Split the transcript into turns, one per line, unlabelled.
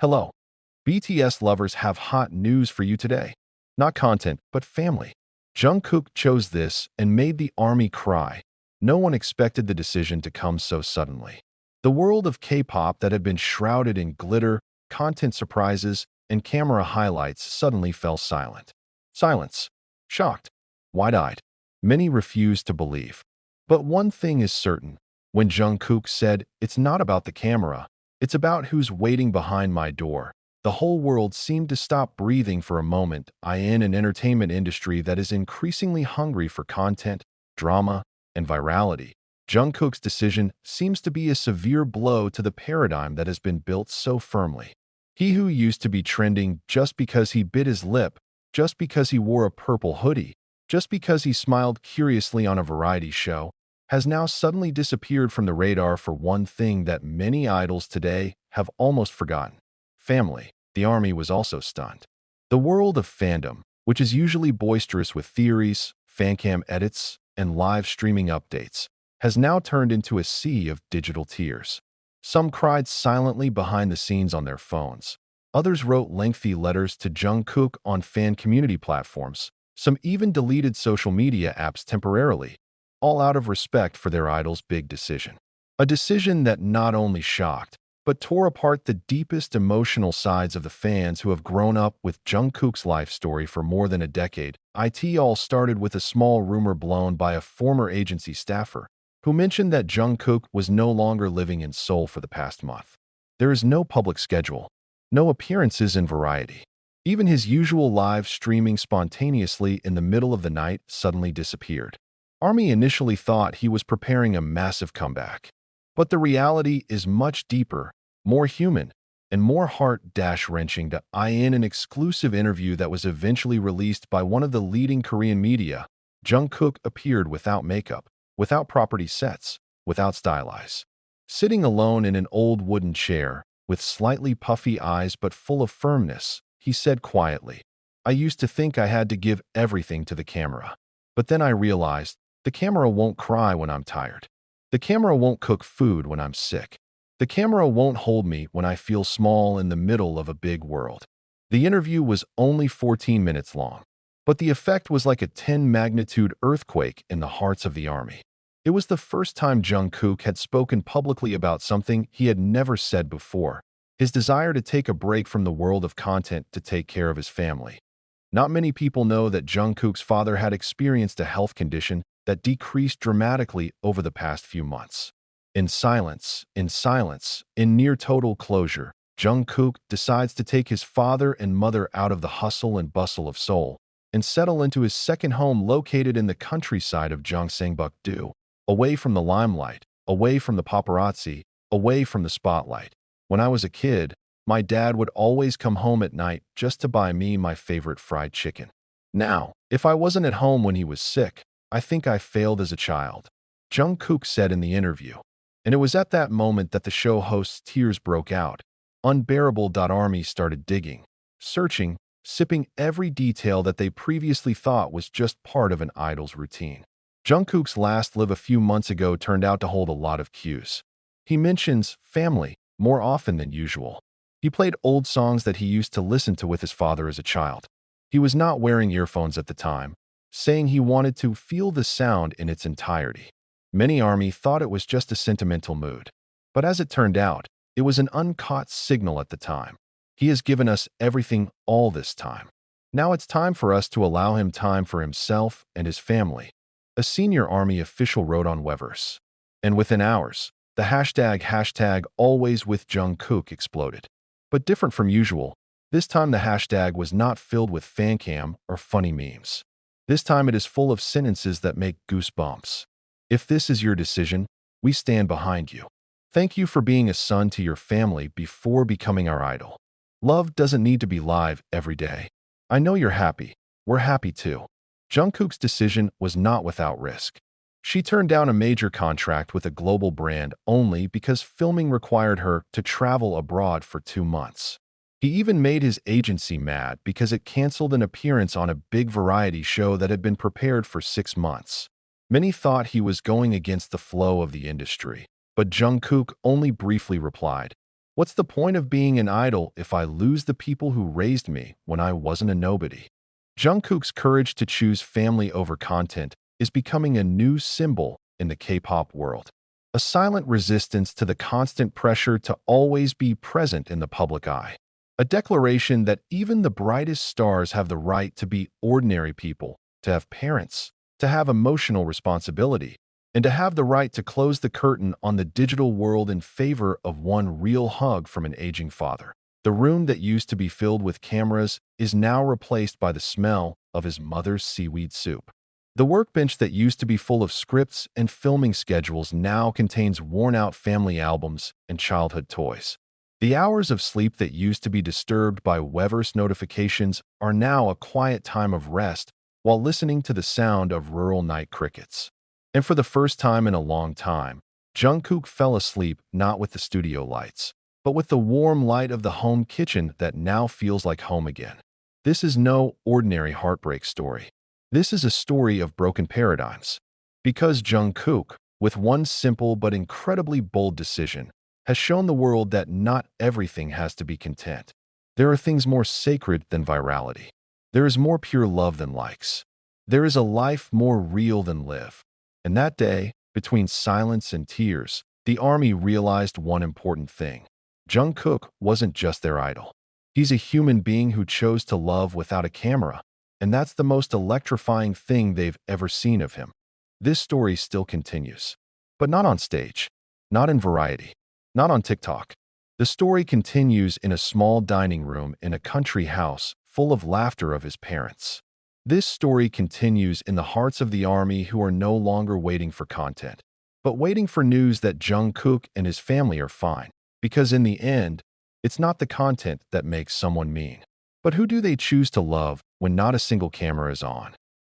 Hello. BTS lovers have hot news for you today. Not content, but family. Jungkook chose this and made the army cry. No one expected the decision to come so suddenly. The world of K-pop that had been shrouded in glitter, content surprises, and camera highlights suddenly fell silent. Silence. Shocked. Wide-eyed. Many refused to believe. But one thing is certain. When Jungkook said, "It's not about the camera, it's about who's waiting behind my door," the whole world seemed to stop breathing for a moment. In an entertainment industry that is increasingly hungry for content, drama, and virality, Jungkook's decision seems to be a severe blow to the paradigm that has been built so firmly. He who used to be trending just because he bit his lip, just because he wore a purple hoodie, just because he smiled curiously on a variety show, has now suddenly disappeared from the radar for one thing that many idols today have almost forgotten: family. The army was also stunned. The world of fandom, which is usually boisterous with theories, fancam edits, and live streaming updates, has now turned into a sea of digital tears. Some cried silently behind the scenes on their phones. Others wrote lengthy letters to Jungkook on fan community platforms. Some even deleted social media apps temporarily, all out of respect for their idol's big decision. A decision that not only shocked, but tore apart the deepest emotional sides of the fans who have grown up with Jungkook's life story for more than a decade. It all started with a small rumor blown by a former agency staffer who mentioned that Jungkook was no longer living in Seoul for the past month. There is no public schedule, no appearances in Variety. Even his usual live streaming spontaneously in the middle of the night suddenly disappeared. Army initially thought he was preparing a massive comeback. But the reality is much deeper, more human, and more heart-wrenching. In an exclusive interview that was eventually released by one of the leading Korean media, Jungkook appeared without makeup, without property sets, without stylize. Sitting alone in an old wooden chair, with slightly puffy eyes but full of firmness, he said quietly, "I used to think I had to give everything to the camera. But then I realized the camera won't cry when I'm tired. The camera won't cook food when I'm sick. The camera won't hold me when I feel small in the middle of a big world." The interview was only 14 minutes long, but the effect was like a 10-magnitude earthquake in the hearts of the army. It was the first time Jungkook had spoken publicly about something he had never said before: his desire to take a break from the world of content to take care of his family. Not many people know that Jungkook's father had experienced a health condition that decreased dramatically over the past few months. In silence, in near total closure, Jungkook decides to take his father and mother out of the hustle and bustle of Seoul and settle into his second home located in the countryside of Gyeongsangbuk-do, away from the limelight, away from the paparazzi, away from the spotlight. "When I was a kid, my dad would always come home at night just to buy me my favorite fried chicken. Now, if I wasn't at home when he was sick, I think I failed as a child," Jungkook said in the interview. And it was at that moment that the show host's tears broke out. Unbearable. Army started digging, searching, sipping every detail that they previously thought was just part of an idol's routine. Jungkook's last live a few months ago turned out to hold a lot of cues. He mentions family more often than usual. He played old songs that he used to listen to with his father as a child. He was not wearing earphones at the time, saying he wanted to feel the sound in its entirety. Many army thought it was just a sentimental mood. But as it turned out, it was an uncaught signal at the time. He has given us everything all this time. Now it's time for us to allow him time for himself and his family, a senior army official wrote on Weverse. And within hours, the hashtag always with Jungkook exploded. But different from usual, this time the hashtag was not filled with fancam or funny memes. This time it is full of sentences that make goosebumps. "If this is your decision, we stand behind you. Thank you for being a son to your family before becoming our idol. Love doesn't need to be live every day. I know you're happy. We're happy too." Jungkook's decision was not without risk. She turned down a major contract with a global brand only because filming required her to travel abroad for 2 months. He even made his agency mad because it canceled an appearance on a big variety show that had been prepared for 6 months. Many thought he was going against the flow of the industry, but Jungkook only briefly replied, What's the point of being an idol if I lose the people who raised me when I wasn't a nobody? Jungkook's courage to choose family over content is becoming a new symbol in the K-pop world. A silent resistance to the constant pressure to always be present in the public eye. A declaration that even the brightest stars have the right to be ordinary people, to have parents, to have emotional responsibility, and to have the right to close the curtain on the digital world in favor of one real hug from an aging father. The room that used to be filled with cameras is now replaced by the smell of his mother's seaweed soup. The workbench that used to be full of scripts and filming schedules now contains worn-out family albums and childhood toys. The hours of sleep that used to be disturbed by Weverse notifications are now a quiet time of rest while listening to the sound of rural night crickets. And for the first time in a long time, Jungkook fell asleep not with the studio lights, but with the warm light of the home kitchen that now feels like home again. This is no ordinary heartbreak story. This is a story of broken paradigms. Because Jungkook, with one simple but incredibly bold decision, has shown the world that not everything has to be content. There are things more sacred than virality. There is more pure love than likes. There is a life more real than live. And that day, between silence and tears, the army realized one important thing. Jungkook wasn't just their idol. He's a human being who chose to love without a camera, and that's the most electrifying thing they've ever seen of him. This story still continues, but not on stage, not in Variety, not on TikTok. The story continues in a small dining room in a country house full of laughter of his parents. This story continues in the hearts of the army who are no longer waiting for content, but waiting for news that Jungkook and his family are fine. Because in the end, it's not the content that makes someone mean, but who do they choose to love when not a single camera is on?